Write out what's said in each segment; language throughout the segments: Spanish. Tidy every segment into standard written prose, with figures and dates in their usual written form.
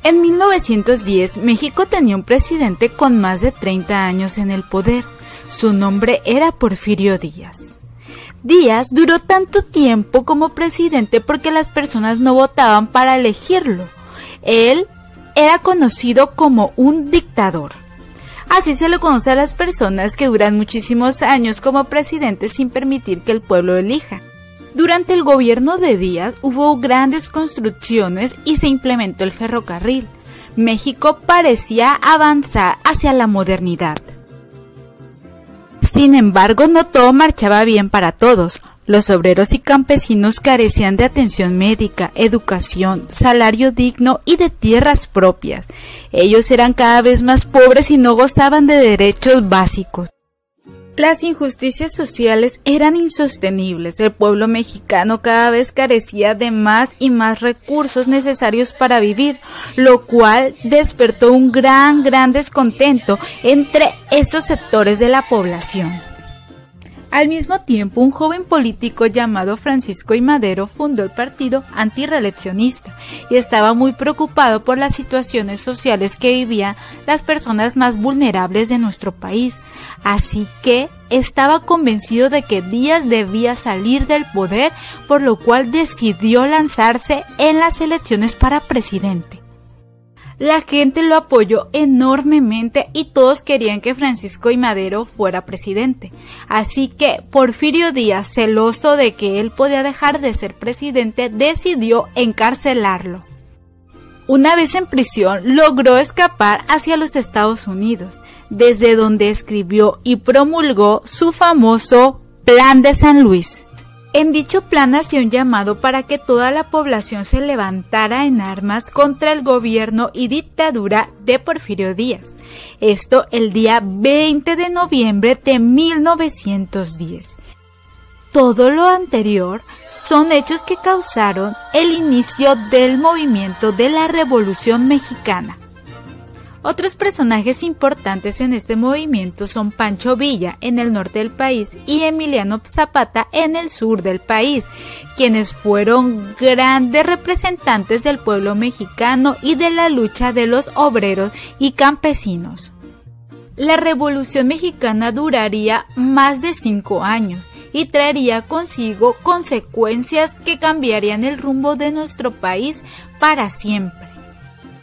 En 1910, México tenía un presidente con más de 30 años en el poder. Su nombre era Porfirio Díaz. Díaz duró tanto tiempo como presidente porque las personas no votaban para elegirlo. Él era conocido como un dictador. Así se le conoce a las personas que duran muchísimos años como presidentes sin permitir que el pueblo elija. Durante el gobierno de Díaz hubo grandes construcciones y se implementó el ferrocarril. México parecía avanzar hacia la modernidad. Sin embargo, no todo marchaba bien para todos. Los obreros y campesinos carecían de atención médica, educación, salario digno y de tierras propias. Ellos eran cada vez más pobres y no gozaban de derechos básicos. Las injusticias sociales eran insostenibles. El pueblo mexicano cada vez carecía de más y más recursos necesarios para vivir, lo cual despertó un gran descontento entre estos sectores de la población. Al mismo tiempo, un joven político llamado Francisco I. Madero fundó el partido antirreeleccionista y estaba muy preocupado por las situaciones sociales que vivían las personas más vulnerables de nuestro país. Así que estaba convencido de que Díaz debía salir del poder, por lo cual decidió lanzarse en las elecciones para presidente. La gente lo apoyó enormemente y todos querían que Francisco I. Madero fuera presidente. Así que Porfirio Díaz, celoso de que él podía dejar de ser presidente, decidió encarcelarlo. Una vez en prisión, logró escapar hacia los Estados Unidos, desde donde escribió y promulgó su famoso Plan de San Luis. En dicho plan hacía un llamado para que toda la población se levantara en armas contra el gobierno y dictadura de Porfirio Díaz. Esto el día 20 de noviembre de 1910. Todo lo anterior son hechos que causaron el inicio del movimiento de la Revolución Mexicana. Otros personajes importantes en este movimiento son Pancho Villa en el norte del país y Emiliano Zapata en el sur del país, quienes fueron grandes representantes del pueblo mexicano y de la lucha de los obreros y campesinos. La Revolución Mexicana duraría más de 5 años y traería consigo consecuencias que cambiarían el rumbo de nuestro país para siempre.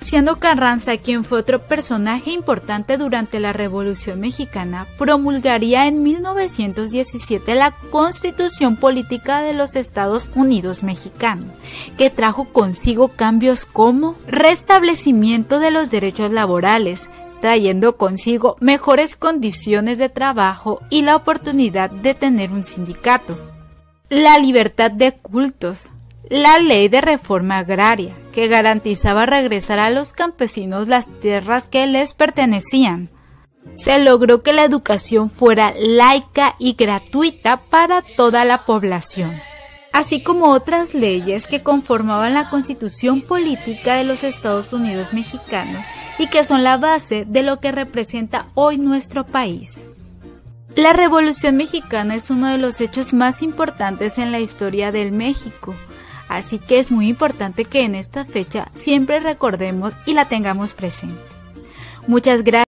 Venustiano Carranza, quien fue otro personaje importante durante la Revolución Mexicana, promulgaría en 1917 la Constitución Política de los Estados Unidos Mexicanos, que trajo consigo cambios como restablecimiento de los derechos laborales, trayendo consigo mejores condiciones de trabajo y la oportunidad de tener un sindicato, la libertad de cultos, la ley de reforma agraria, que garantizaba regresar a los campesinos las tierras que les pertenecían. Se logró que la educación fuera laica y gratuita para toda la población, así como otras leyes que conformaban la Constitución Política de los Estados Unidos Mexicanos y que son la base de lo que representa hoy nuestro país. La Revolución Mexicana es uno de los hechos más importantes en la historia del México. Así que es muy importante que en esta fecha siempre recordemos y la tengamos presente. Muchas gracias.